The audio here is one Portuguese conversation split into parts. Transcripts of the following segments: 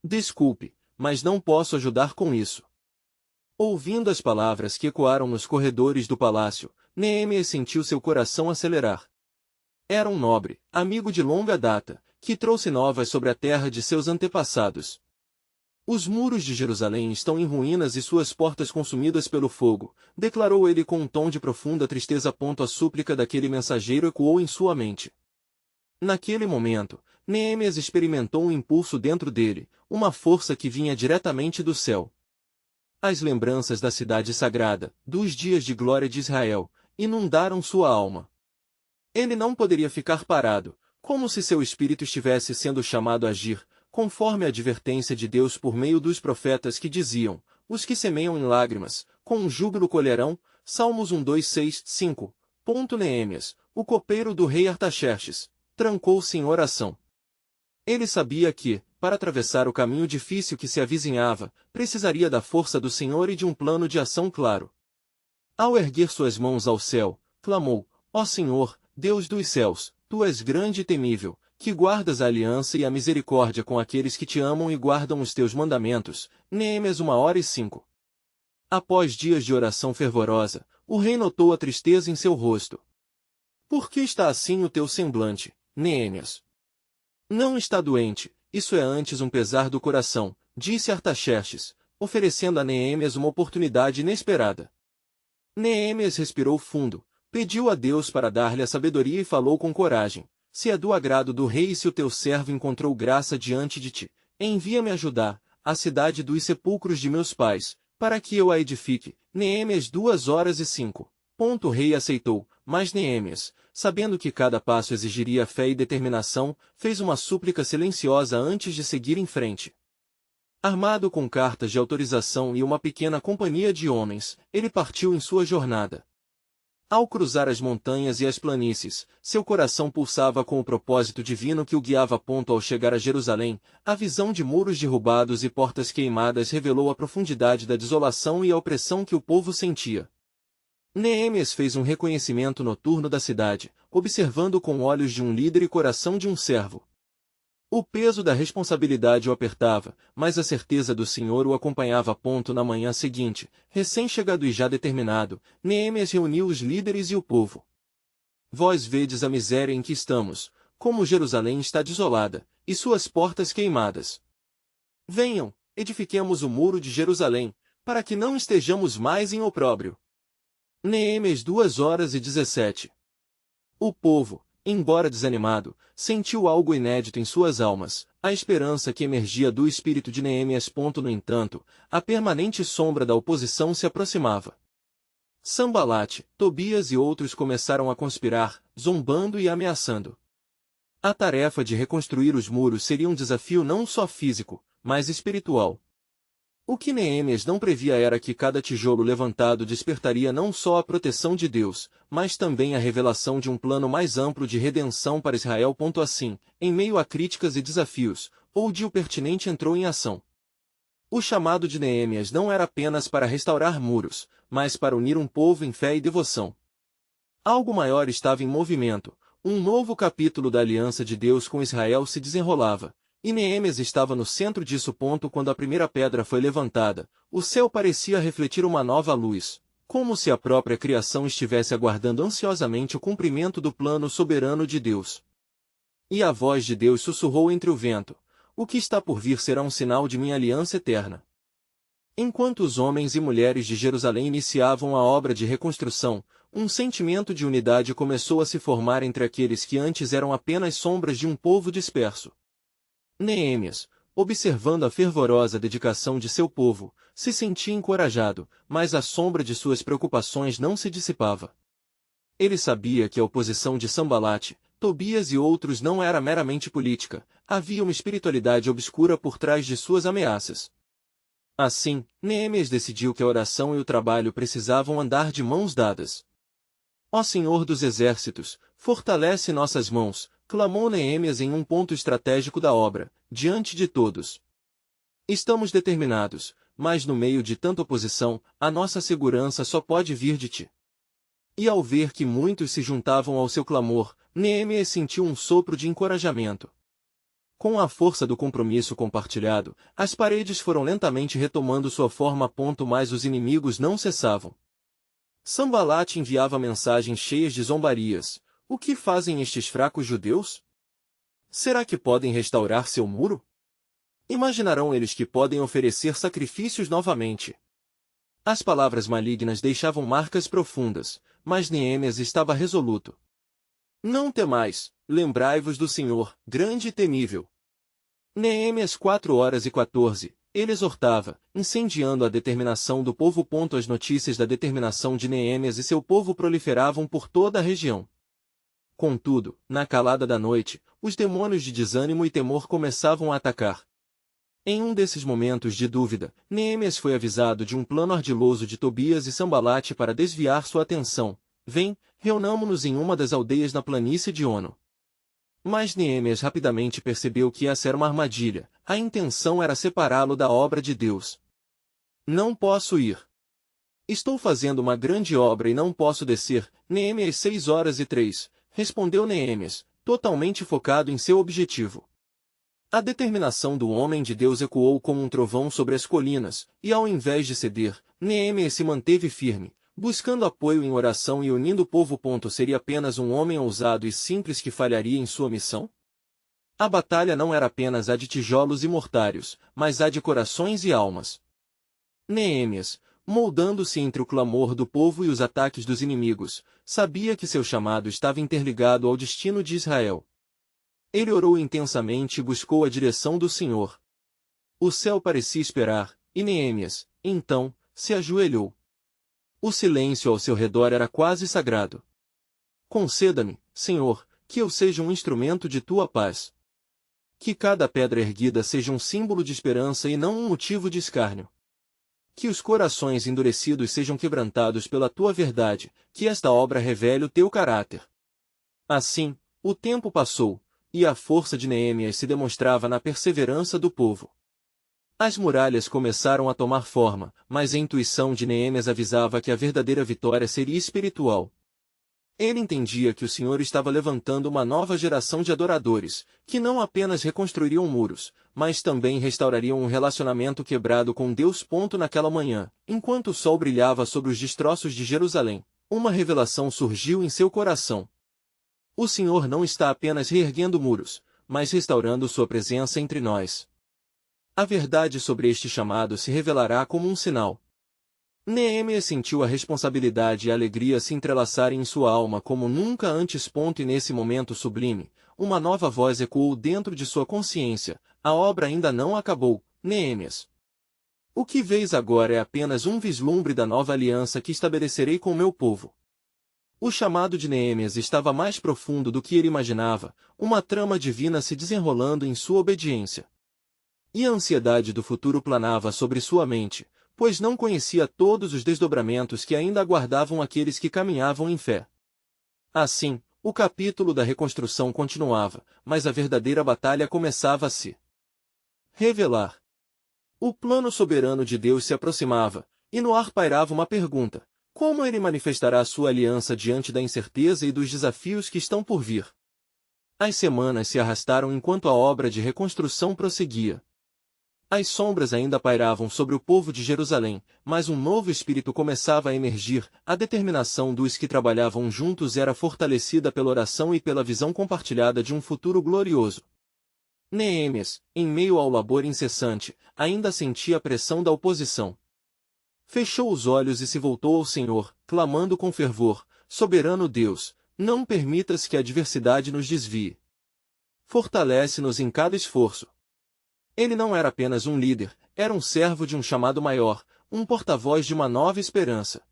Desculpe, mas não posso ajudar com isso. Ouvindo as palavras que ecoaram nos corredores do palácio, Neemias sentiu seu coração acelerar. Era um nobre, amigo de longa data, que trouxe novas sobre a terra de seus antepassados. Os muros de Jerusalém estão em ruínas e suas portas consumidas pelo fogo, declarou ele com um tom de profunda tristeza. A súplica daquele mensageiro ecoou em sua mente. Naquele momento, Neemias experimentou um impulso dentro dele, uma força que vinha diretamente do céu. As lembranças da cidade sagrada, dos dias de glória de Israel, inundaram sua alma. Ele não poderia ficar parado, como se seu espírito estivesse sendo chamado a agir, conforme a advertência de Deus por meio dos profetas que diziam: os que semeiam em lágrimas, com júbilo colherão. Salmos 1, 2, 6, 5. Neemias, o copeiro do rei Artaxerxes, trancou-se em oração. Ele sabia que, para atravessar o caminho difícil que se avizinhava, precisaria da força do Senhor e de um plano de ação claro. Ao erguer suas mãos ao céu, clamou: ó Senhor, Deus dos céus, Tu és grande e temível, que guardas a aliança e a misericórdia com aqueles que te amam e guardam os teus mandamentos. Neemias 1h05. Após dias de oração fervorosa, o rei notou a tristeza em seu rosto. Por que está assim o teu semblante, Neemias? Não está doente, isso é antes um pesar do coração, disse Artaxerxes, oferecendo a Neemias uma oportunidade inesperada. Neemias respirou fundo, pediu a Deus para dar-lhe a sabedoria e falou com coragem: se é do agrado do rei e se o teu servo encontrou graça diante de ti, envia-me a Judá, a cidade dos sepulcros de meus pais, para que eu a edifique. Neemias 2h05. O rei aceitou, mas Neemias, sabendo que cada passo exigiria fé e determinação, fez uma súplica silenciosa antes de seguir em frente. Armado com cartas de autorização e uma pequena companhia de homens, ele partiu em sua jornada. Ao cruzar as montanhas e as planícies, seu coração pulsava com o propósito divino que o guiava. Ao chegar a Jerusalém, a visão de muros derrubados e portas queimadas revelou a profundidade da desolação e a opressão que o povo sentia. Neemias fez um reconhecimento noturno da cidade, observando com olhos de um líder e coração de um servo. O peso da responsabilidade o apertava, mas a certeza do Senhor o acompanhava. Na manhã seguinte, recém-chegado e já determinado, Neemias reuniu os líderes e o povo. Vós vedes a miséria em que estamos, como Jerusalém está desolada, e suas portas queimadas. Venham, edifiquemos o muro de Jerusalém, para que não estejamos mais em opróbrio. Neemias 2h17. O povo, embora desanimado, sentiu algo inédito em suas almas, a esperança que emergia do espírito de Neemias. No entanto, a permanente sombra da oposição se aproximava. Sambalate, Tobias e outros começaram a conspirar, zombando e ameaçando. A tarefa de reconstruir os muros seria um desafio não só físico, mas espiritual. O que Neemias não previa era que cada tijolo levantado despertaria não só a proteção de Deus, mas também a revelação de um plano mais amplo de redenção para Israel. Assim, em meio a críticas e desafios, o pertinente entrou em ação. O chamado de Neemias não era apenas para restaurar muros, mas para unir um povo em fé e devoção. Algo maior estava em movimento, um novo capítulo da aliança de Deus com Israel se desenrolava. E Neemias estava no centro disso. Quando a primeira pedra foi levantada, o céu parecia refletir uma nova luz, como se a própria criação estivesse aguardando ansiosamente o cumprimento do plano soberano de Deus. E a voz de Deus sussurrou entre o vento: o que está por vir será um sinal de minha aliança eterna. Enquanto os homens e mulheres de Jerusalém iniciavam a obra de reconstrução, um sentimento de unidade começou a se formar entre aqueles que antes eram apenas sombras de um povo disperso. Neemias, observando a fervorosa dedicação de seu povo, se sentia encorajado, mas a sombra de suas preocupações não se dissipava. Ele sabia que a oposição de Sambalate, Tobias e outros não era meramente política, havia uma espiritualidade obscura por trás de suas ameaças. Assim, Neemias decidiu que a oração e o trabalho precisavam andar de mãos dadas. Ó Senhor dos Exércitos, fortalece nossas mãos, clamou Neemias em um ponto estratégico da obra, diante de todos. Estamos determinados, mas no meio de tanta oposição, a nossa segurança só pode vir de ti. E ao ver que muitos se juntavam ao seu clamor, Neemias sentiu um sopro de encorajamento. Com a força do compromisso compartilhado, as paredes foram lentamente retomando sua forma, mas os inimigos não cessavam. Sanbalat enviava mensagens cheias de zombarias. O que fazem estes fracos judeus? Será que podem restaurar seu muro? Imaginarão eles que podem oferecer sacrifícios novamente? As palavras malignas deixavam marcas profundas, mas Neemias estava resoluto. Não temais, lembrai-vos do Senhor, grande e temível. Neemias 4:14, ele exortava, incendiando a determinação do povo. As notícias da determinação de Neemias e seu povo proliferavam por toda a região. Contudo, na calada da noite, os demônios de desânimo e temor começavam a atacar. Em um desses momentos de dúvida, Neemias foi avisado de um plano ardiloso de Tobias e Sanbalat para desviar sua atenção. Vem, reunamo-nos em uma das aldeias na planície de Ono. Mas Neemias rapidamente percebeu que essa era uma armadilha. A intenção era separá-lo da obra de Deus. Não posso ir. Estou fazendo uma grande obra e não posso descer. Neemias 6:03, respondeu Neemias, totalmente focado em seu objetivo. A determinação do homem de Deus ecoou como um trovão sobre as colinas, e ao invés de ceder, Neemias se manteve firme, buscando apoio em oração e unindo o povo. Seria apenas um homem ousado e simples que falharia em sua missão? A batalha não era apenas a de tijolos e mortários, mas a de corações e almas. Neemias, moldando-se entre o clamor do povo e os ataques dos inimigos, sabia que seu chamado estava interligado ao destino de Israel. Ele orou intensamente e buscou a direção do Senhor. O céu parecia esperar, e Neemias, então, se ajoelhou. O silêncio ao seu redor era quase sagrado. Conceda-me, Senhor, que eu seja um instrumento de tua paz. Que cada pedra erguida seja um símbolo de esperança e não um motivo de escárnio. Que os corações endurecidos sejam quebrantados pela tua verdade, que esta obra revele o teu caráter. Assim, o tempo passou, e a força de Neemias se demonstrava na perseverança do povo. As muralhas começaram a tomar forma, mas a intuição de Neemias avisava que a verdadeira vitória seria espiritual. Ele entendia que o Senhor estava levantando uma nova geração de adoradores, que não apenas reconstruiriam muros, mas também restaurariam um relacionamento quebrado com Deus. Naquela manhã, enquanto o sol brilhava sobre os destroços de Jerusalém, uma revelação surgiu em seu coração. O Senhor não está apenas reerguendo muros, mas restaurando sua presença entre nós. A verdade sobre este chamado se revelará como um sinal. Neemias sentiu a responsabilidade e a alegria se entrelaçarem em sua alma como nunca antes. E nesse momento sublime, uma nova voz ecoou dentro de sua consciência: a obra ainda não acabou, Neemias. O que vês agora é apenas um vislumbre da nova aliança que estabelecerei com meu povo. O chamado de Neemias estava mais profundo do que ele imaginava, uma trama divina se desenrolando em sua obediência. E a ansiedade do futuro planava sobre sua mente, pois não conhecia todos os desdobramentos que ainda aguardavam aqueles que caminhavam em fé. Assim, o capítulo da reconstrução continuava, mas a verdadeira batalha começava a se revelar. O plano soberano de Deus se aproximava, e no ar pairava uma pergunta: como ele manifestará sua aliança diante da incerteza e dos desafios que estão por vir? As semanas se arrastaram enquanto a obra de reconstrução prosseguia. As sombras ainda pairavam sobre o povo de Jerusalém, mas um novo espírito começava a emergir. A determinação dos que trabalhavam juntos era fortalecida pela oração e pela visão compartilhada de um futuro glorioso. Neemias, em meio ao labor incessante, ainda sentia a pressão da oposição. Fechou os olhos e se voltou ao Senhor, clamando com fervor: soberano Deus, não permitas que a adversidade nos desvie. Fortalece-nos em cada esforço. Ele não era apenas um líder, era um servo de um chamado maior, um porta-voz de uma nova esperança.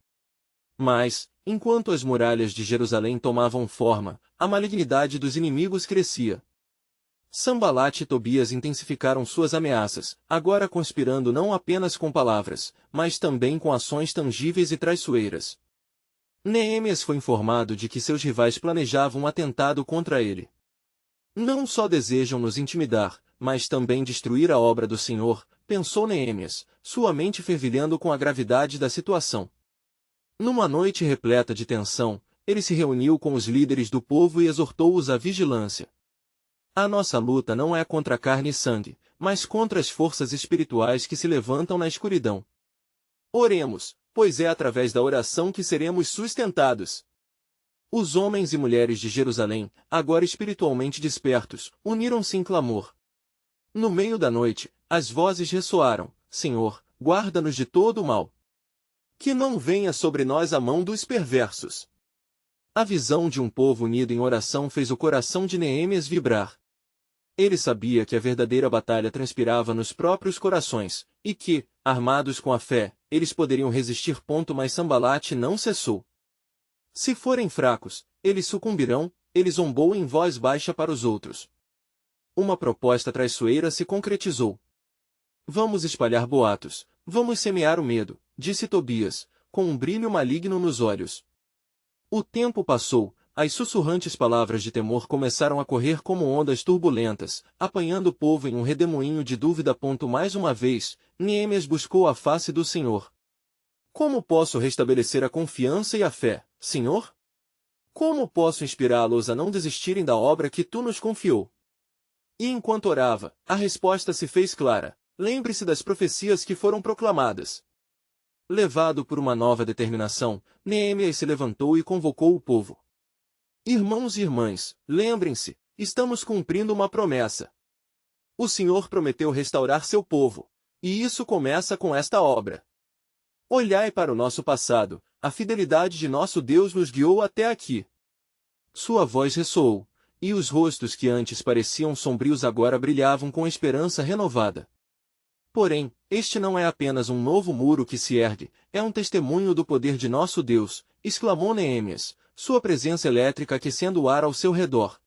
Mas, enquanto as muralhas de Jerusalém tomavam forma, a malignidade dos inimigos crescia. Sanbalat e Tobias intensificaram suas ameaças, agora conspirando não apenas com palavras, mas também com ações tangíveis e traiçoeiras. Neemias foi informado de que seus rivais planejavam um atentado contra ele. Não só desejam nos intimidar, mas também destruir a obra do Senhor, pensou Neemias, sua mente fervilhando com a gravidade da situação. Numa noite repleta de tensão, ele se reuniu com os líderes do povo e exortou-os à vigilância. A nossa luta não é contra carne e sangue, mas contra as forças espirituais que se levantam na escuridão. Oremos, pois é através da oração que seremos sustentados. Os homens e mulheres de Jerusalém, agora espiritualmente despertos, uniram-se em clamor. No meio da noite, as vozes ressoaram: Senhor, guarda-nos de todo o mal. Que não venha sobre nós a mão dos perversos. A visão de um povo unido em oração fez o coração de Neemias vibrar. Ele sabia que a verdadeira batalha transpirava nos próprios corações, e que, armados com a fé, eles poderiam resistir. Mas Sambalate não cessou. Se forem fracos, eles sucumbirão, ele zombou em voz baixa para os outros. Uma proposta traiçoeira se concretizou. Vamos espalhar boatos, vamos semear o medo, disse Tobias, com um brilho maligno nos olhos. O tempo passou, as sussurrantes palavras de temor começaram a correr como ondas turbulentas, apanhando o povo em um redemoinho de dúvida. Mais uma vez, Neemias buscou a face do Senhor. Como posso restabelecer a confiança e a fé, Senhor? Como posso inspirá-los a não desistirem da obra que tu nos confiou? E enquanto orava, a resposta se fez clara: lembre-se das profecias que foram proclamadas. Levado por uma nova determinação, Neemias se levantou e convocou o povo. Irmãos e irmãs, lembrem-se, estamos cumprindo uma promessa. O Senhor prometeu restaurar seu povo, e isso começa com esta obra. Olhai para o nosso passado, a fidelidade de nosso Deus nos guiou até aqui. Sua voz ressoou, e os rostos que antes pareciam sombrios agora brilhavam com esperança renovada. Porém, este não é apenas um novo muro que se ergue, é um testemunho do poder de nosso Deus, exclamou Neemias, sua presença elétrica aquecendo o ar ao seu redor.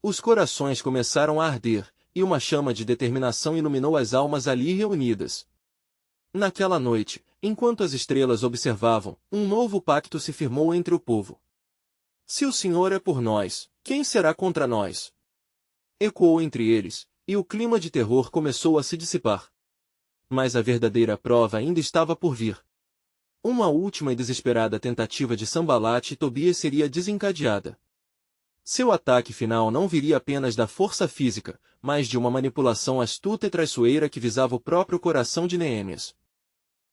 Os corações começaram a arder, e uma chama de determinação iluminou as almas ali reunidas. Naquela noite, enquanto as estrelas observavam, um novo pacto se firmou entre o povo. Se o Senhor é por nós, quem será contra nós? Ecoou entre eles, e o clima de terror começou a se dissipar. Mas a verdadeira prova ainda estava por vir. Uma última e desesperada tentativa de Sambalate e Tobias seria desencadeada. Seu ataque final não viria apenas da força física, mas de uma manipulação astuta e traiçoeira que visava o próprio coração de Neemias.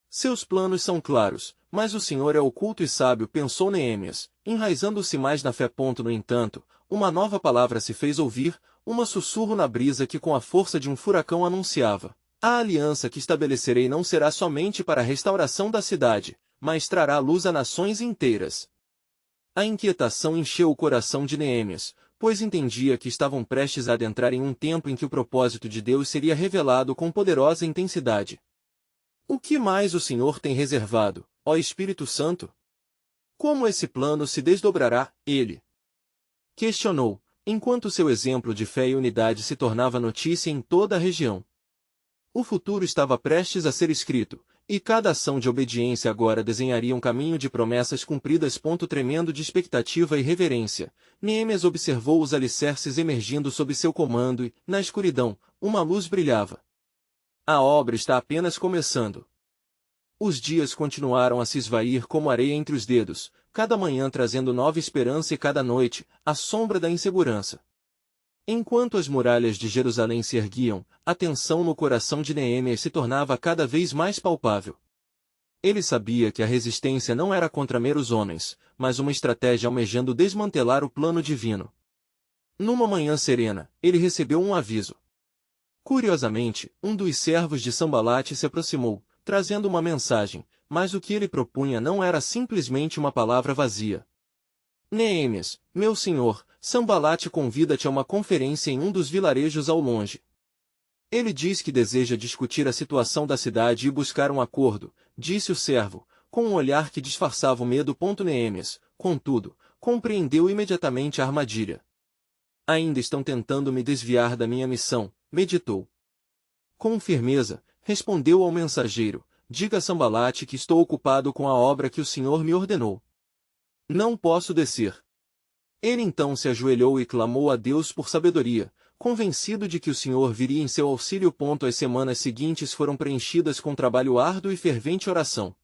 Seus planos são claros, mas o Senhor é oculto e sábio, pensou Neemias, enraizando-se mais na fé. No entanto, uma nova palavra se fez ouvir, uma sussurro na brisa que com a força de um furacão anunciava: a aliança que estabelecerei não será somente para a restauração da cidade, mas trará luz a nações inteiras. A inquietação encheu o coração de Neemias, pois entendia que estavam prestes a adentrar em um tempo em que o propósito de Deus seria revelado com poderosa intensidade. O que mais o Senhor tem reservado, ó Espírito Santo? Como esse plano se desdobrará, ele questionou, enquanto seu exemplo de fé e unidade se tornava notícia em toda a região. O futuro estava prestes a ser escrito, e cada ação de obediência agora desenharia um caminho de promessas cumpridas. Tremendo de expectativa e reverência, Neemias observou os alicerces emergindo sob seu comando e, na escuridão, uma luz brilhava. A obra está apenas começando. Os dias continuaram a se esvair como areia entre os dedos, cada manhã trazendo nova esperança e cada noite, a sombra da insegurança. Enquanto as muralhas de Jerusalém se erguiam, a tensão no coração de Neemias se tornava cada vez mais palpável. Ele sabia que a resistência não era contra meros homens, mas uma estratégia almejando desmantelar o plano divino. Numa manhã serena, ele recebeu um aviso. Curiosamente, um dos servos de Sambalate se aproximou, trazendo uma mensagem, mas o que ele propunha não era simplesmente uma palavra vazia. Neemias, meu senhor, Sambalate convida-te a uma conferência em um dos vilarejos ao longe. Ele diz que deseja discutir a situação da cidade e buscar um acordo, disse o servo, com um olhar que disfarçava o medo. Neemias, contudo, compreendeu imediatamente a armadilha. Ainda estão tentando me desviar da minha missão, meditou. Com firmeza, respondeu ao mensageiro, diga a Sambalate que estou ocupado com a obra que o Senhor me ordenou. Não posso descer. Ele então se ajoelhou e clamou a Deus por sabedoria, convencido de que o Senhor viria em seu auxílio. As semanas seguintes foram preenchidas com trabalho árduo e fervente oração.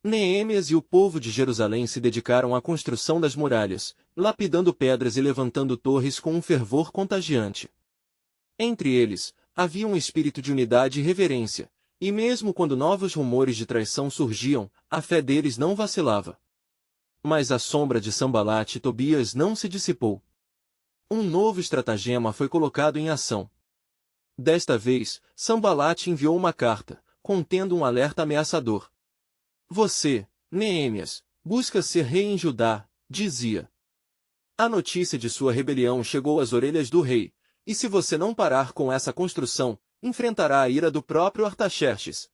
Neemias e o povo de Jerusalém se dedicaram à construção das muralhas, lapidando pedras e levantando torres com um fervor contagiante. Entre eles, havia um espírito de unidade e reverência, e mesmo quando novos rumores de traição surgiam, a fé deles não vacilava. Mas a sombra de Sanbalate e Tobias não se dissipou. Um novo estratagema foi colocado em ação. Desta vez, Sanbalate enviou uma carta, contendo um alerta ameaçador. Você, Neemias, busca ser rei em Judá, dizia. A notícia de sua rebelião chegou às orelhas do rei, e se você não parar com essa construção, enfrentará a ira do próprio Artaxerxes.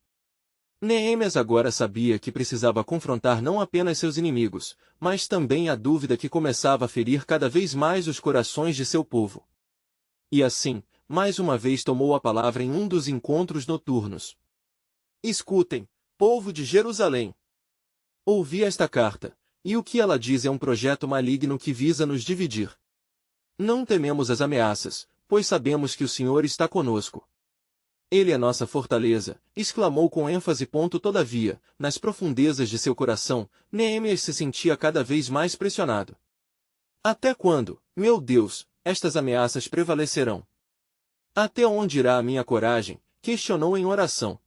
Neemias agora sabia que precisava confrontar não apenas seus inimigos, mas também a dúvida que começava a ferir cada vez mais os corações de seu povo. E assim, mais uma vez tomou a palavra em um dos encontros noturnos. Escutem, povo de Jerusalém. Ouvi esta carta, e o que ela diz é um projeto maligno que visa nos dividir. Não tememos as ameaças, pois sabemos que o Senhor está conosco. Ele é nossa fortaleza, exclamou com ênfase. Todavia, nas profundezas de seu coração, Neemias se sentia cada vez mais pressionado. Até quando, meu Deus, estas ameaças prevalecerão? Até onde irá a minha coragem? Questionou em oração.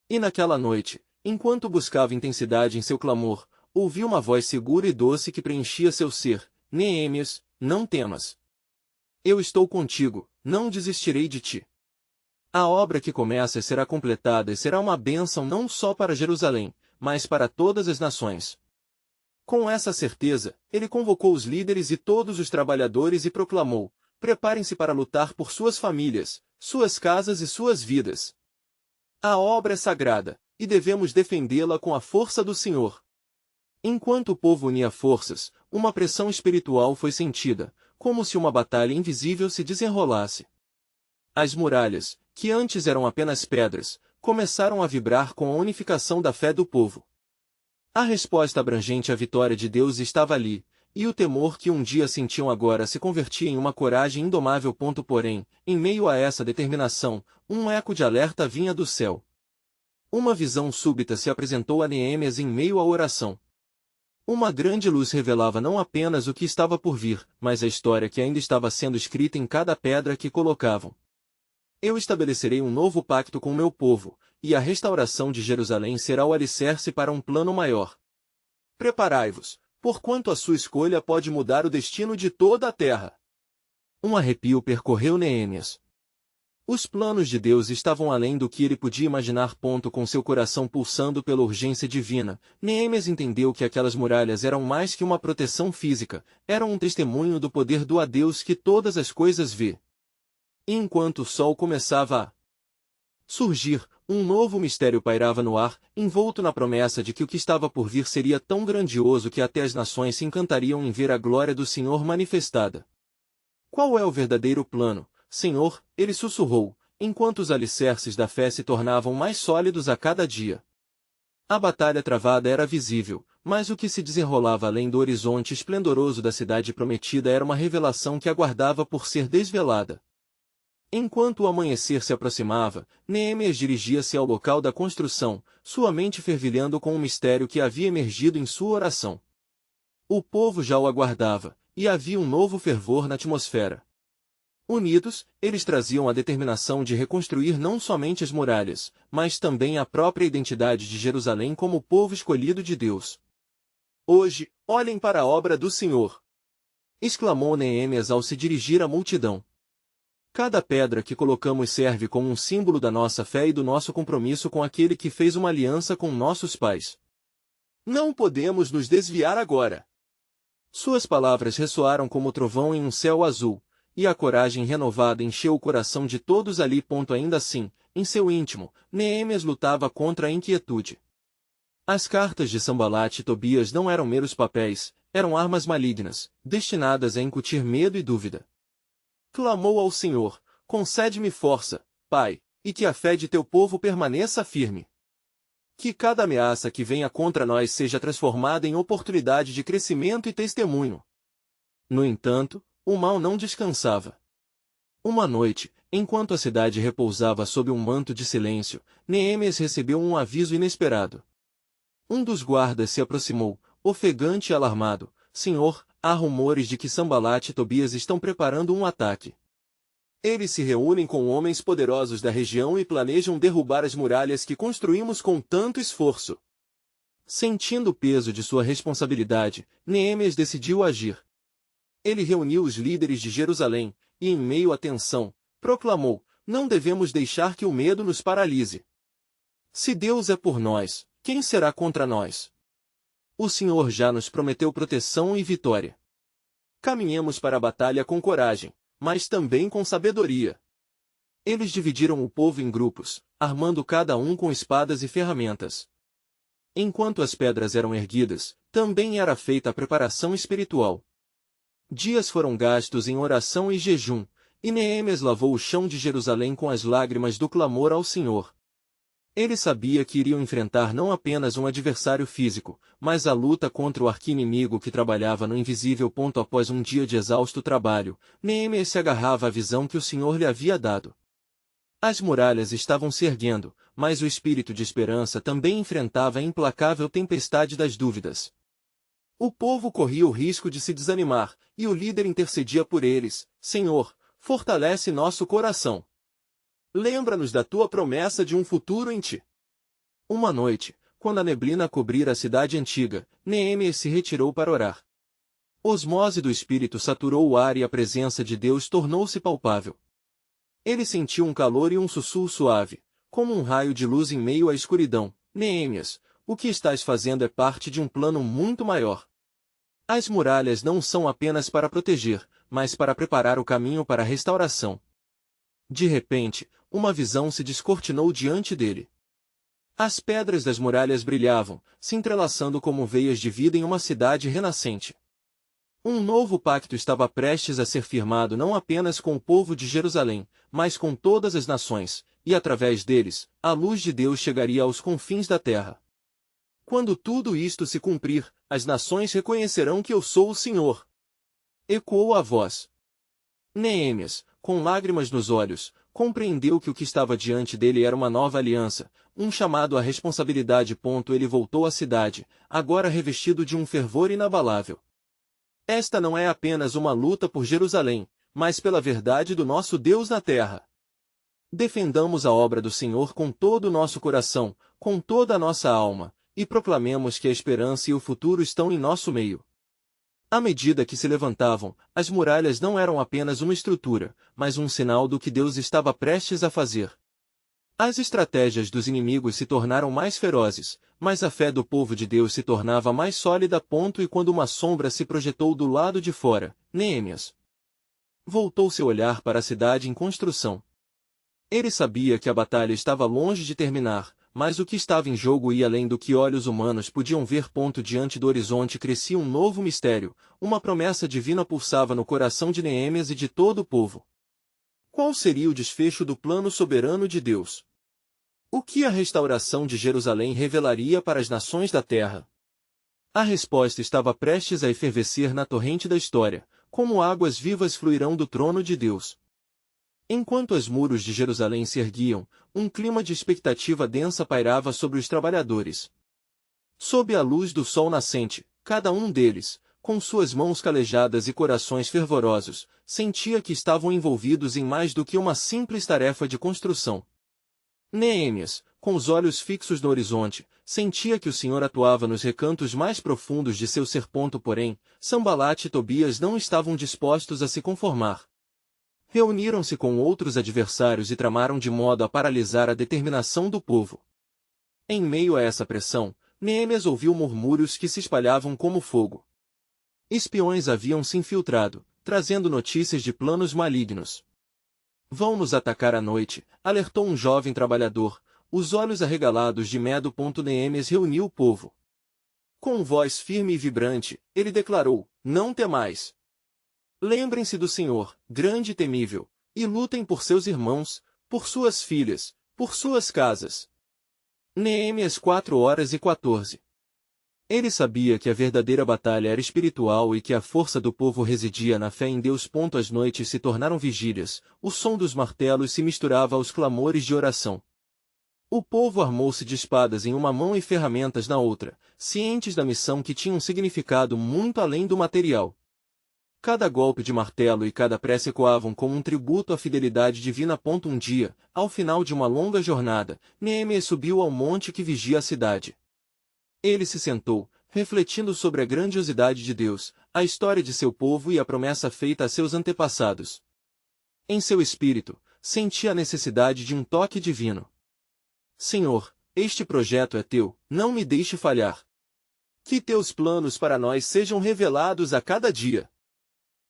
E naquela noite, enquanto buscava intensidade em seu clamor, ouviu uma voz segura e doce que preenchia seu ser. Neemias, não temas. Eu estou contigo, não desistirei de ti. A obra que começa será completada e será uma bênção não só para Jerusalém, mas para todas as nações. Com essa certeza, ele convocou os líderes e todos os trabalhadores e proclamou: preparem-se para lutar por suas famílias, suas casas e suas vidas. A obra é sagrada, e devemos defendê-la com a força do Senhor. Enquanto o povo unia forças, uma pressão espiritual foi sentida, como se uma batalha invisível se desenrolasse. As muralhas, que antes eram apenas pedras, começaram a vibrar com a unificação da fé do povo. A resposta abrangente à vitória de Deus estava ali, e o temor que um dia sentiam agora se convertia em uma coragem indomável. Porém, em meio a essa determinação, um eco de alerta vinha do céu. Uma visão súbita se apresentou a Neemias em meio à oração. Uma grande luz revelava não apenas o que estava por vir, mas a história que ainda estava sendo escrita em cada pedra que colocavam. Eu estabelecerei um novo pacto com o meu povo, e a restauração de Jerusalém será o alicerce para um plano maior. Preparai-vos, porquanto a sua escolha pode mudar o destino de toda a terra. Um arrepio percorreu Neemias. Os planos de Deus estavam além do que ele podia imaginar. Com seu coração pulsando pela urgência divina, Neemias entendeu que aquelas muralhas eram mais que uma proteção física, eram um testemunho do poder do Deus que todas as coisas vê. E enquanto o sol começava a surgir, um novo mistério pairava no ar, envolto na promessa de que o que estava por vir seria tão grandioso que até as nações se encantariam em ver a glória do Senhor manifestada. Qual é o verdadeiro plano, Senhor? Ele sussurrou, enquanto os alicerces da fé se tornavam mais sólidos a cada dia. A batalha travada era visível, mas o que se desenrolava além do horizonte esplendoroso da cidade prometida era uma revelação que aguardava por ser desvelada. Enquanto o amanhecer se aproximava, Neemias dirigia-se ao local da construção, sua mente fervilhando com um mistério que havia emergido em sua oração. O povo já o aguardava, e havia um novo fervor na atmosfera. Unidos, eles traziam a determinação de reconstruir não somente as muralhas, mas também a própria identidade de Jerusalém como o povo escolhido de Deus. Hoje, olhem para a obra do Senhor! Exclamou Neemias ao se dirigir à multidão. Cada pedra que colocamos serve como um símbolo da nossa fé e do nosso compromisso com aquele que fez uma aliança com nossos pais. Não podemos nos desviar agora. Suas palavras ressoaram como trovão em um céu azul, e a coragem renovada encheu o coração de todos ali. Ainda assim, em seu íntimo, Neemias lutava contra a inquietude. As cartas de Sanbalate e Tobias não eram meros papéis, eram armas malignas, destinadas a incutir medo e dúvida. Clamou ao Senhor: concede-me força, Pai, e que a fé de teu povo permaneça firme. Que cada ameaça que venha contra nós seja transformada em oportunidade de crescimento e testemunho. No entanto, o mal não descansava. Uma noite, enquanto a cidade repousava sob um manto de silêncio, Neemias recebeu um aviso inesperado. Um dos guardas se aproximou, ofegante e alarmado. Senhor, há rumores de que Sanbalat e Tobias estão preparando um ataque. Eles se reúnem com homens poderosos da região e planejam derrubar as muralhas que construímos com tanto esforço. Sentindo o peso de sua responsabilidade, Neemias decidiu agir. Ele reuniu os líderes de Jerusalém, e em meio à tensão, proclamou: não devemos deixar que o medo nos paralise. Se Deus é por nós, quem será contra nós? O Senhor já nos prometeu proteção e vitória. Caminhemos para a batalha com coragem, mas também com sabedoria. Eles dividiram o povo em grupos, armando cada um com espadas e ferramentas. Enquanto as pedras eram erguidas, também era feita a preparação espiritual. Dias foram gastos em oração e jejum, e Neemias lavou o chão de Jerusalém com as lágrimas do clamor ao Senhor. Ele sabia que iriam enfrentar não apenas um adversário físico, mas a luta contra o arqui-inimigo que trabalhava no invisível. Após um dia de exausto trabalho, Neemias se agarrava à visão que o Senhor lhe havia dado. As muralhas estavam se erguendo, mas o espírito de esperança também enfrentava a implacável tempestade das dúvidas. O povo corria o risco de se desanimar, e o líder intercedia por eles: Senhor, fortalece nosso coração. Lembra-nos da tua promessa de um futuro em ti. Uma noite, quando a neblina cobrir a cidade antiga, Neemias se retirou para orar. Osmose do Espírito saturou o ar e a presença de Deus tornou-se palpável. Ele sentiu um calor e um sussurro suave, como um raio de luz em meio à escuridão. Neemias, o que estás fazendo é parte de um plano muito maior. As muralhas não são apenas para proteger, mas para preparar o caminho para a restauração. De repente, uma visão se descortinou diante dele. As pedras das muralhas brilhavam, se entrelaçando como veias de vida em uma cidade renascente. Um novo pacto estava prestes a ser firmado não apenas com o povo de Jerusalém, mas com todas as nações, e através deles, a luz de Deus chegaria aos confins da terra. Quando tudo isto se cumprir, as nações reconhecerão que eu sou o Senhor. Ecoou a voz. Neemias, com lágrimas nos olhos, compreendeu que o que estava diante dele era uma nova aliança, um chamado à responsabilidade. Ele voltou à cidade, agora revestido de um fervor inabalável. Esta não é apenas uma luta por Jerusalém, mas pela verdade do nosso Deus na terra. Defendamos a obra do Senhor com todo o nosso coração, com toda a nossa alma, e proclamemos que a esperança e o futuro estão em nosso meio. À medida que se levantavam, as muralhas não eram apenas uma estrutura, mas um sinal do que Deus estava prestes a fazer. As estratégias dos inimigos se tornaram mais ferozes, mas a fé do povo de Deus se tornava mais sólida. E quando uma sombra se projetou do lado de fora, Neemias voltou seu olhar para a cidade em construção. Ele sabia que a batalha estava longe de terminar, mas o que estava em jogo ia além do que olhos humanos podiam ver. Diante do horizonte crescia um novo mistério, uma promessa divina pulsava no coração de Neemias e de todo o povo. Qual seria o desfecho do plano soberano de Deus? O que a restauração de Jerusalém revelaria para as nações da terra? A resposta estava prestes a efervescer na torrente da história, como águas vivas fluirão do trono de Deus. Enquanto os muros de Jerusalém se erguiam, um clima de expectativa densa pairava sobre os trabalhadores. Sob a luz do sol nascente, cada um deles, com suas mãos calejadas e corações fervorosos, sentia que estavam envolvidos em mais do que uma simples tarefa de construção. Neemias, com os olhos fixos no horizonte, sentia que o Senhor atuava nos recantos mais profundos de seu ser. Porém, Sanbalat e Tobias não estavam dispostos a se conformar. Reuniram-se com outros adversários e tramaram de modo a paralisar a determinação do povo. Em meio a essa pressão, Neemias ouviu murmúrios que se espalhavam como fogo. Espiões haviam se infiltrado, trazendo notícias de planos malignos. Vão nos atacar à noite, alertou um jovem trabalhador, os olhos arregalados de medo. Neemias reuniu o povo. Com voz firme e vibrante, ele declarou: não temais. Lembrem-se do Senhor, grande e temível, e lutem por seus irmãos, por suas filhas, por suas casas. Neemias 4:14. Ele sabia que a verdadeira batalha era espiritual e que a força do povo residia na fé em Deus. As noites se tornaram vigílias, o som dos martelos se misturava aos clamores de oração. O povo armou-se de espadas em uma mão e ferramentas na outra, cientes da missão que tinha um significado muito além do material. Cada golpe de martelo e cada prece ecoavam como um tributo à fidelidade divina. Um dia, ao final de uma longa jornada, Neemias subiu ao monte que vigia a cidade. Ele se sentou, refletindo sobre a grandiosidade de Deus, a história de seu povo e a promessa feita a seus antepassados. Em seu espírito, sentia a necessidade de um toque divino. Senhor, este projeto é teu, não me deixe falhar. Que teus planos para nós sejam revelados a cada dia.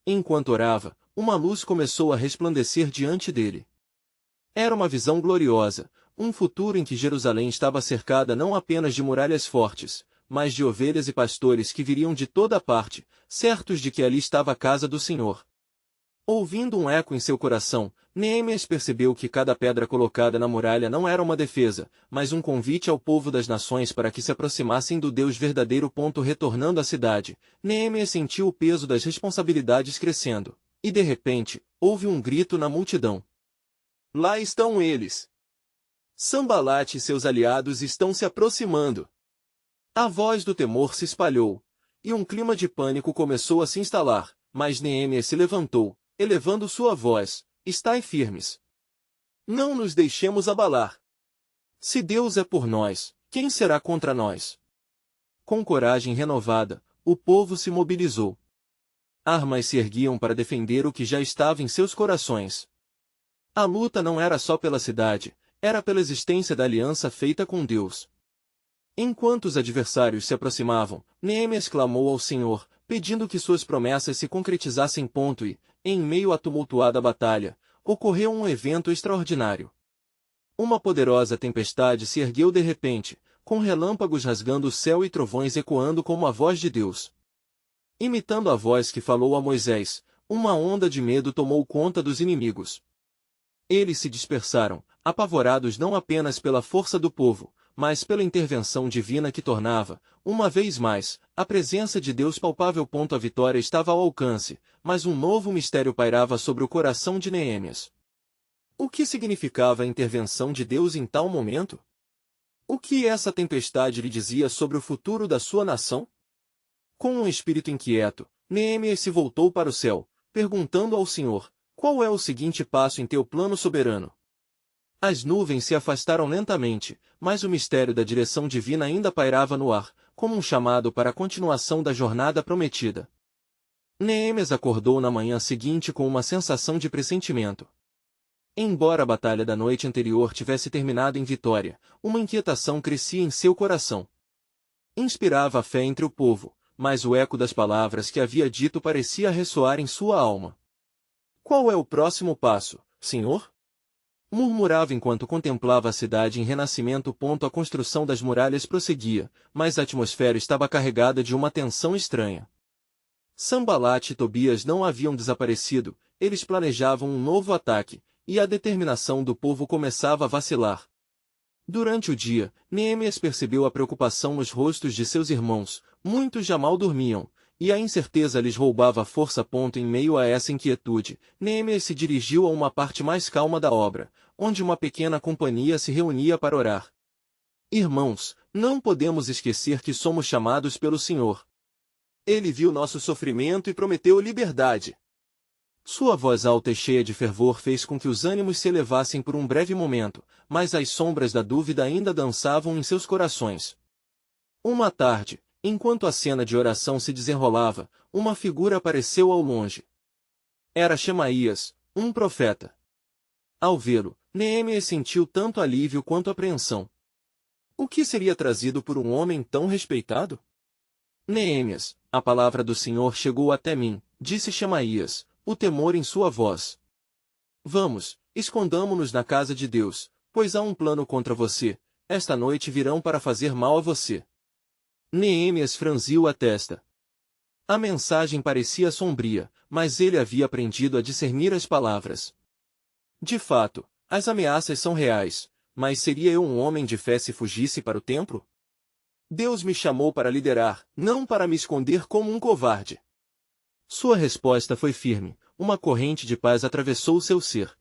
Enquanto orava, uma luz começou a resplandecer diante dele. Era uma visão gloriosa, um futuro em que Jerusalém estava cercada não apenas de muralhas fortes, mas de ovelhas e pastores que viriam de toda parte, certos de que ali estava a casa do Senhor. Ouvindo um eco em seu coração, Neemias percebeu que cada pedra colocada na muralha não era uma defesa, mas um convite ao povo das nações para que se aproximassem do Deus verdadeiro. Retornando à cidade, Neemias sentiu o peso das responsabilidades crescendo, e de repente, houve um grito na multidão. Lá estão eles! Sanbalate e seus aliados estão se aproximando. A voz do temor se espalhou, e um clima de pânico começou a se instalar, mas Neemias se levantou, elevando sua voz: estai firmes. Não nos deixemos abalar. Se Deus é por nós, quem será contra nós? Com coragem renovada, o povo se mobilizou. Armas se erguiam para defender o que já estava em seus corações. A luta não era só pela cidade, era pela existência da aliança feita com Deus. Enquanto os adversários se aproximavam, Neemias clamou ao Senhor, pedindo que suas promessas se concretizassem. E, em meio à tumultuada batalha, ocorreu um evento extraordinário. Uma poderosa tempestade se ergueu de repente, com relâmpagos rasgando o céu e trovões ecoando como a voz de Deus. Imitando a voz que falou a Moisés, uma onda de medo tomou conta dos inimigos. Eles se dispersaram, apavorados não apenas pela força do povo, mas pela intervenção divina que tornava, uma vez mais, a presença de Deus palpável. A vitória estava ao alcance, mas um novo mistério pairava sobre o coração de Neemias. O que significava a intervenção de Deus em tal momento? O que essa tempestade lhe dizia sobre o futuro da sua nação? Com um espírito inquieto, Neemias se voltou para o céu, perguntando ao Senhor: qual é o seguinte passo em teu plano soberano? As nuvens se afastaram lentamente, mas o mistério da direção divina ainda pairava no ar, como um chamado para a continuação da jornada prometida. Neemias acordou na manhã seguinte com uma sensação de pressentimento. Embora a batalha da noite anterior tivesse terminado em vitória, uma inquietação crescia em seu coração. Inspirava a fé entre o povo, mas o eco das palavras que havia dito parecia ressoar em sua alma. Qual é o próximo passo, Senhor? Murmurava enquanto contemplava a cidade em renascimento. A construção das muralhas prosseguia, mas a atmosfera estava carregada de uma tensão estranha. Sanbalate e Tobias não haviam desaparecido, eles planejavam um novo ataque, e a determinação do povo começava a vacilar. Durante o dia, Neemias percebeu a preocupação nos rostos de seus irmãos, muitos já mal dormiam, e a incerteza lhes roubava a força. Em meio a essa inquietude, Neemias se dirigiu a uma parte mais calma da obra, onde uma pequena companhia se reunia para orar. Irmãos, não podemos esquecer que somos chamados pelo Senhor. Ele viu nosso sofrimento e prometeu liberdade. Sua voz alta e cheia de fervor fez com que os ânimos se elevassem por um breve momento, mas as sombras da dúvida ainda dançavam em seus corações. Uma tarde, enquanto a cena de oração se desenrolava, uma figura apareceu ao longe. Era Shemaías, um profeta. Ao vê-lo, Neemias sentiu tanto alívio quanto apreensão. O que seria trazido por um homem tão respeitado? Neemias, a palavra do Senhor chegou até mim, disse Shemaías, o temor em sua voz. Vamos, escondamo-nos na casa de Deus, pois há um plano contra você, esta noite virão para fazer mal a você. Neemias franziu a testa. A mensagem parecia sombria, mas ele havia aprendido a discernir as palavras. De fato, as ameaças são reais, mas seria eu um homem de fé se fugisse para o templo? Deus me chamou para liderar, não para me esconder como um covarde. Sua resposta foi firme, uma corrente de paz atravessou seu ser.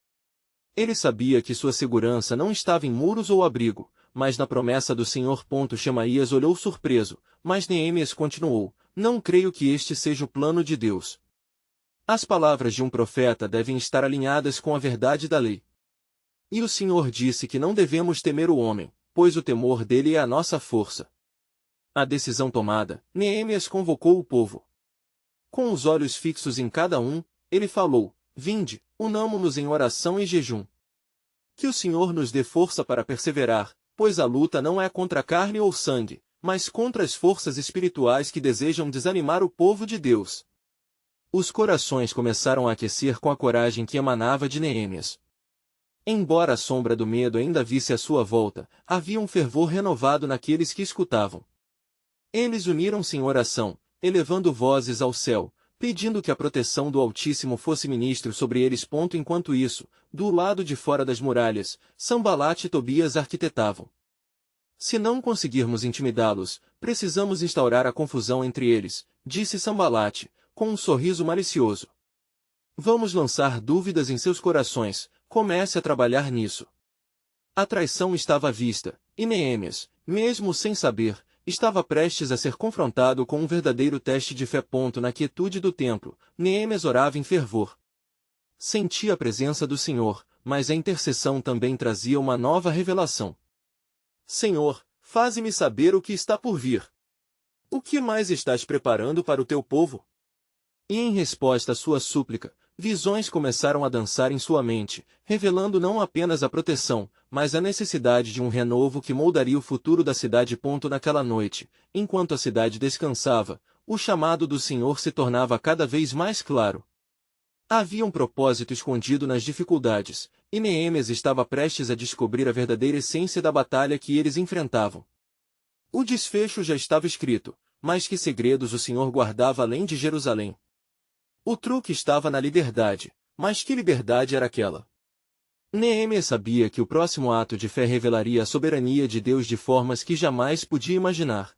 Ele sabia que sua segurança não estava em muros ou abrigo, mas na promessa do Senhor. Shemaías olhou surpreso, mas Neemias continuou: não creio que este seja o plano de Deus. As palavras de um profeta devem estar alinhadas com a verdade da lei. E o Senhor disse que não devemos temer o homem, pois o temor dele é a nossa força. A decisão tomada, Neemias convocou o povo. Com os olhos fixos em cada um, ele falou: vinde, unamo-nos em oração e jejum. Que o Senhor nos dê força para perseverar, pois a luta não é contra carne ou sangue, mas contra as forças espirituais que desejam desanimar o povo de Deus. Os corações começaram a aquecer com a coragem que emanava de Neemias. Embora a sombra do medo ainda visse à sua volta, havia um fervor renovado naqueles que escutavam. Eles uniram-se em oração, elevando vozes ao céu, pedindo que a proteção do Altíssimo fosse ministro sobre eles. Enquanto isso, do lado de fora das muralhas, Sanbalate e Tobias arquitetavam. Se não conseguirmos intimidá-los, precisamos instaurar a confusão entre eles, disse Sanbalate, com um sorriso malicioso. Vamos lançar dúvidas em seus corações, comece a trabalhar nisso. A traição estava à vista, e Neemias, mesmo sem saber, estava prestes a ser confrontado com um verdadeiro teste de fé. Na quietude do templo, Neemias orava em fervor. Sentia a presença do Senhor, mas a intercessão também trazia uma nova revelação. Senhor, faze-me saber o que está por vir. O que mais estás preparando para o teu povo? E em resposta à sua súplica, visões começaram a dançar em sua mente, revelando não apenas a proteção, mas a necessidade de um renovo que moldaria o futuro da cidade. Naquela noite, enquanto a cidade descansava, o chamado do Senhor se tornava cada vez mais claro. Havia um propósito escondido nas dificuldades, e Neemias estava prestes a descobrir a verdadeira essência da batalha que eles enfrentavam. O desfecho já estava escrito, mas que segredos o Senhor guardava além de Jerusalém? O truque estava na liberdade, mas que liberdade era aquela? Neemias sabia que o próximo ato de fé revelaria a soberania de Deus de formas que jamais podia imaginar.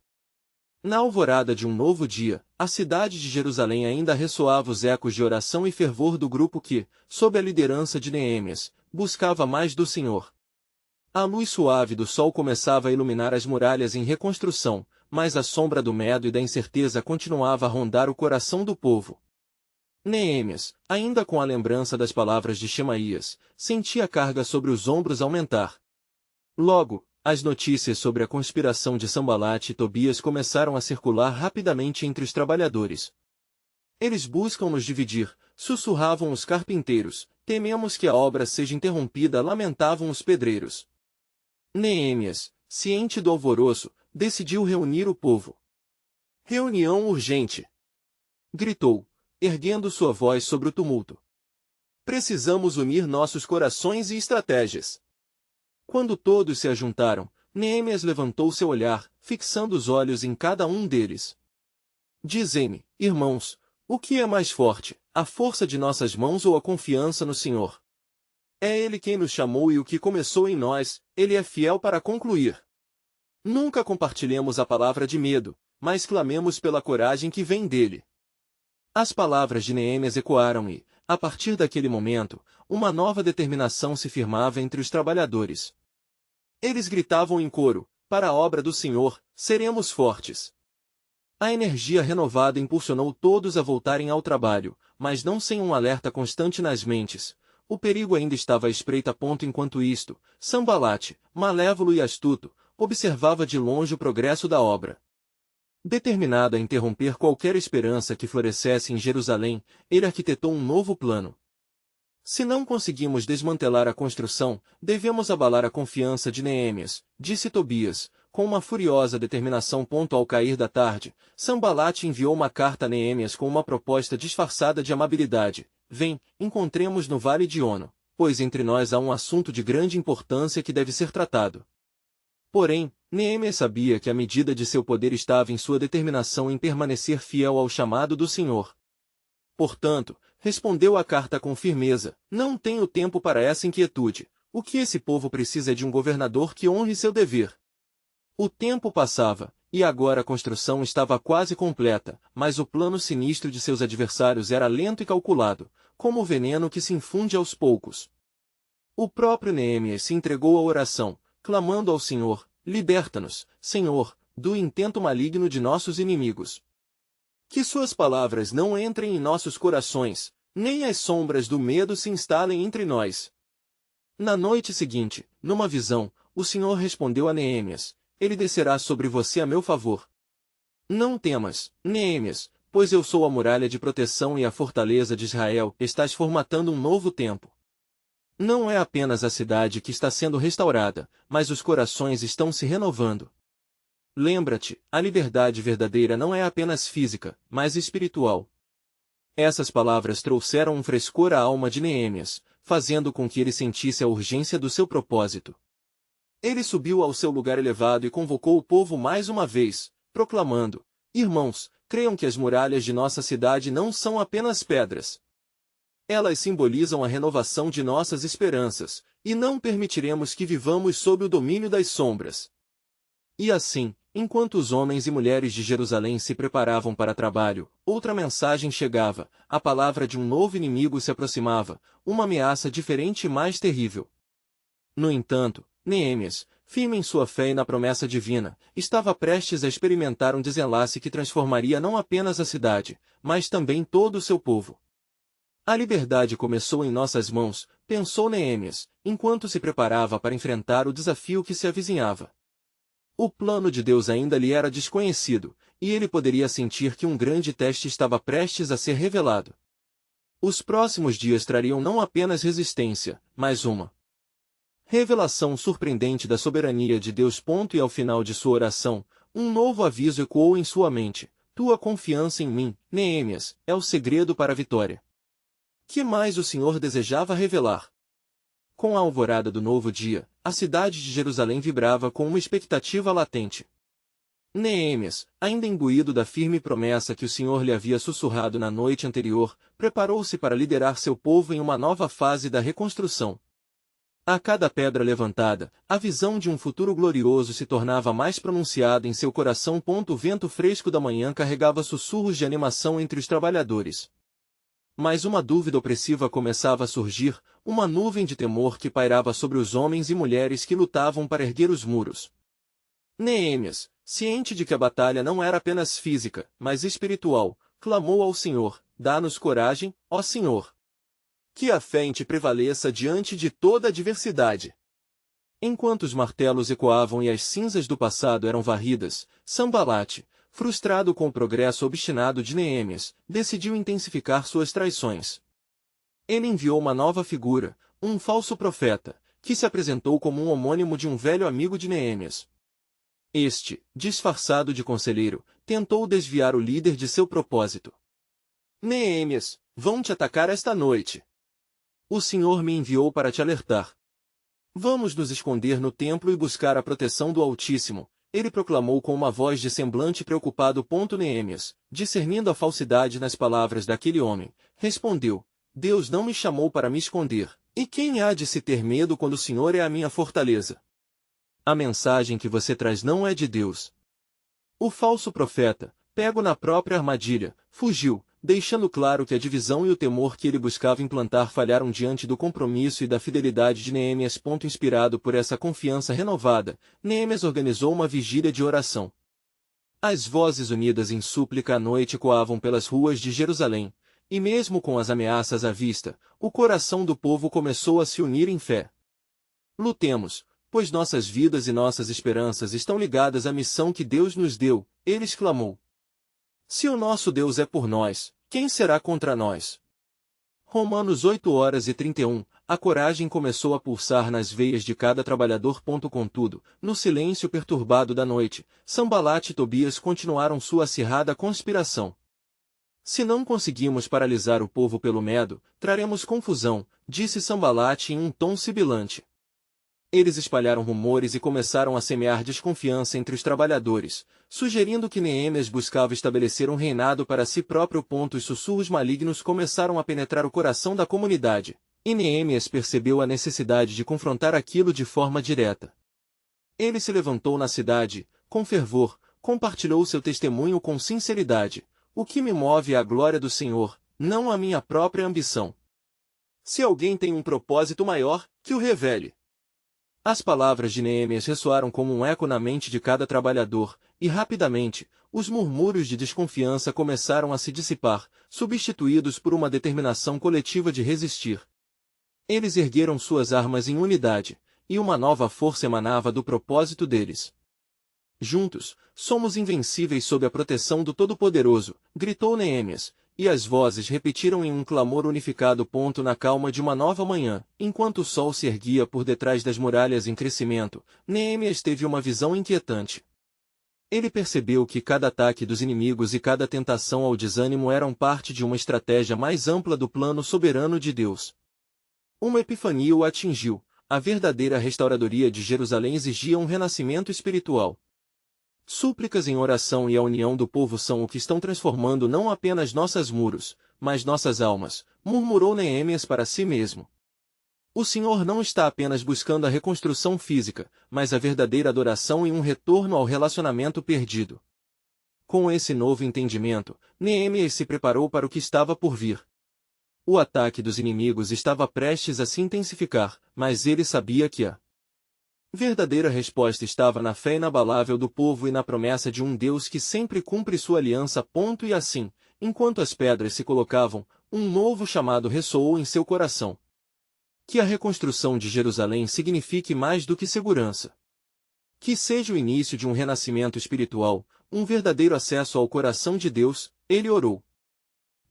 Na alvorada de um novo dia, a cidade de Jerusalém ainda ressoava os ecos de oração e fervor do grupo que, sob a liderança de Neemias, buscava mais do Senhor. A luz suave do sol começava a iluminar as muralhas em reconstrução, mas a sombra do medo e da incerteza continuava a rondar o coração do povo. Neemias, ainda com a lembrança das palavras de Shemaías, sentia a carga sobre os ombros aumentar. Logo, as notícias sobre a conspiração de Sanbalate e Tobias começaram a circular rapidamente entre os trabalhadores. Eles buscam nos dividir, sussurravam os carpinteiros, tememos que a obra seja interrompida, lamentavam os pedreiros. Neemias, ciente do alvoroço, decidiu reunir o povo. Reunião urgente! Gritou, erguendo sua voz sobre o tumulto. Precisamos unir nossos corações e estratégias. Quando todos se ajuntaram, Neemias levantou seu olhar, fixando os olhos em cada um deles. Dizem-me, irmãos, o que é mais forte, a força de nossas mãos ou a confiança no Senhor? É Ele quem nos chamou e o que começou em nós, Ele é fiel para concluir. Nunca compartilhemos a palavra de medo, mas clamemos pela coragem que vem dele. As palavras de Neemias ecoaram e, a partir daquele momento, uma nova determinação se firmava entre os trabalhadores. Eles gritavam em coro, para a obra do Senhor, seremos fortes. A energia renovada impulsionou todos a voltarem ao trabalho, mas não sem um alerta constante nas mentes. O perigo ainda estava à espreita. Enquanto isto, Sanbalate, malévolo e astuto, observava de longe o progresso da obra. Determinado a interromper qualquer esperança que florescesse em Jerusalém, ele arquitetou um novo plano. Se não conseguimos desmantelar a construção, devemos abalar a confiança de Neemias, disse Tobias, com uma furiosa determinação. Ao cair da tarde, Sanbalate enviou uma carta a Neemias com uma proposta disfarçada de amabilidade. Vem, encontremos no Vale de Ono, pois entre nós há um assunto de grande importância que deve ser tratado. Porém, Neemias sabia que a medida de seu poder estava em sua determinação em permanecer fiel ao chamado do Senhor. Portanto, respondeu à carta com firmeza: não tenho tempo para essa inquietude. O que esse povo precisa é de um governador que honre seu dever. O tempo passava, e agora a construção estava quase completa, mas o plano sinistro de seus adversários era lento e calculado, como o veneno que se infunde aos poucos. O próprio Neemias se entregou à oração, clamando ao Senhor: liberta-nos, Senhor, do intento maligno de nossos inimigos. Que suas palavras não entrem em nossos corações, nem as sombras do medo se instalem entre nós. Na noite seguinte, numa visão, o Senhor respondeu a Neemias: ele descerá sobre você a meu favor. Não temas, Neemias, pois eu sou a muralha de proteção e a fortaleza de Israel. Estás formatando um novo tempo. Não é apenas a cidade que está sendo restaurada, mas os corações estão se renovando. Lembra-te, a liberdade verdadeira não é apenas física, mas espiritual. Essas palavras trouxeram um frescor à alma de Neemias, fazendo com que ele sentisse a urgência do seu propósito. Ele subiu ao seu lugar elevado e convocou o povo mais uma vez, proclamando: irmãos, creiam que as muralhas de nossa cidade não são apenas pedras. Elas simbolizam a renovação de nossas esperanças, e não permitiremos que vivamos sob o domínio das sombras. E assim, enquanto os homens e mulheres de Jerusalém se preparavam para trabalho, outra mensagem chegava: a palavra de um novo inimigo se aproximava, uma ameaça diferente e mais terrível. No entanto, Neemias, firme em sua fé e na promessa divina, estava prestes a experimentar um desenlace que transformaria não apenas a cidade, mas também todo o seu povo. A liberdade começou em nossas mãos, pensou Neemias, enquanto se preparava para enfrentar o desafio que se avizinhava. O plano de Deus ainda lhe era desconhecido, e ele poderia sentir que um grande teste estava prestes a ser revelado. Os próximos dias trariam não apenas resistência, mas uma revelação surpreendente da soberania de Deus. E ao final de sua oração, um novo aviso ecoou em sua mente: tua confiança em mim, Neemias, é o segredo para a vitória. Que mais o Senhor desejava revelar? Com a alvorada do novo dia, a cidade de Jerusalém vibrava com uma expectativa latente. Neemias, ainda imbuído da firme promessa que o Senhor lhe havia sussurrado na noite anterior, preparou-se para liderar seu povo em uma nova fase da reconstrução. A cada pedra levantada, a visão de um futuro glorioso se tornava mais pronunciada em seu coração. O vento fresco da manhã carregava sussurros de animação entre os trabalhadores. Mas uma dúvida opressiva começava a surgir, uma nuvem de temor que pairava sobre os homens e mulheres que lutavam para erguer os muros. Neemias, ciente de que a batalha não era apenas física, mas espiritual, clamou ao Senhor: dá-nos coragem, ó Senhor. Que a fé em ti prevaleça diante de toda adversidade. Enquanto os martelos ecoavam e as cinzas do passado eram varridas, Sanbalate, frustrado com o progresso obstinado de Neemias, decidiu intensificar suas traições. Ele enviou uma nova figura, um falso profeta, que se apresentou como um homônimo de um velho amigo de Neemias. Este, disfarçado de conselheiro, tentou desviar o líder de seu propósito. Neemias, vão te atacar esta noite. O Senhor me enviou para te alertar. Vamos nos esconder no templo e buscar a proteção do Altíssimo, ele proclamou com uma voz de semblante preocupado. Neemias, discernindo a falsidade nas palavras daquele homem, respondeu: Deus não me chamou para me esconder, e quem há de se ter medo quando o Senhor é a minha fortaleza? A mensagem que você traz não é de Deus. O falso profeta, pego na própria armadilha, fugiu, deixando claro que a divisão e o temor que ele buscava implantar falharam diante do compromisso e da fidelidade de Neemias. Inspirado por essa confiança renovada, Neemias organizou uma vigília de oração. As vozes unidas em súplica à noite ecoavam pelas ruas de Jerusalém, e mesmo com as ameaças à vista, o coração do povo começou a se unir em fé. Lutemos, pois nossas vidas e nossas esperanças estão ligadas à missão que Deus nos deu, ele exclamou. Se o nosso Deus é por nós, quem será contra nós? Romanos 8:31. A coragem começou a pulsar nas veias de cada trabalhador. Contudo, no silêncio perturbado da noite, Sanbalate e Tobias continuaram sua acirrada conspiração. Se não conseguimos paralisar o povo pelo medo, traremos confusão, disse Sanbalate em um tom sibilante. Eles espalharam rumores e começaram a semear desconfiança entre os trabalhadores, sugerindo que Neemias buscava estabelecer um reinado para si próprio. Os sussurros malignos começaram a penetrar o coração da comunidade, e Neemias percebeu a necessidade de confrontar aquilo de forma direta. Ele se levantou na cidade, com fervor, compartilhou seu testemunho com sinceridade: o que me move é a glória do Senhor, não a minha própria ambição. Se alguém tem um propósito maior, que o revele. As palavras de Neemias ressoaram como um eco na mente de cada trabalhador, e rapidamente, os murmúrios de desconfiança começaram a se dissipar, substituídos por uma determinação coletiva de resistir. Eles ergueram suas armas em unidade, e uma nova força emanava do propósito deles. Juntos, somos invencíveis sob a proteção do Todo-Poderoso, gritou Neemias, e as vozes repetiram em um clamor unificado. Na calma de uma nova manhã, enquanto o sol se erguia por detrás das muralhas em crescimento, Neemias teve uma visão inquietante. Ele percebeu que cada ataque dos inimigos e cada tentação ao desânimo eram parte de uma estratégia mais ampla do plano soberano de Deus. Uma epifania o atingiu: a verdadeira restauradoria de Jerusalém exigia um renascimento espiritual. Súplicas em oração e a união do povo são o que estão transformando não apenas nossos muros, mas nossas almas, murmurou Neemias para si mesmo. O Senhor não está apenas buscando a reconstrução física, mas a verdadeira adoração e um retorno ao relacionamento perdido. Com esse novo entendimento, Neemias se preparou para o que estava por vir. O ataque dos inimigos estava prestes a se intensificar, mas ele sabia que a verdadeira resposta estava na fé inabalável do povo e na promessa de um Deus que sempre cumpre sua aliança. E assim, enquanto as pedras se colocavam, um novo chamado ressoou em seu coração. Que a reconstrução de Jerusalém signifique mais do que segurança. Que seja o início de um renascimento espiritual, um verdadeiro acesso ao coração de Deus, ele orou.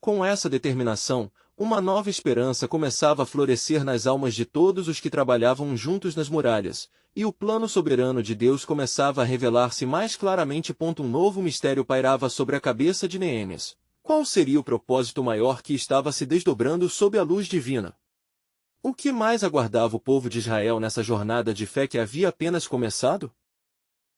Com essa determinação, uma nova esperança começava a florescer nas almas de todos os que trabalhavam juntos nas muralhas, e o plano soberano de Deus começava a revelar-se mais claramente. Um novo mistério pairava sobre a cabeça de Neemias. Qual seria o propósito maior que estava se desdobrando sob a luz divina? O que mais aguardava o povo de Israel nessa jornada de fé que havia apenas começado?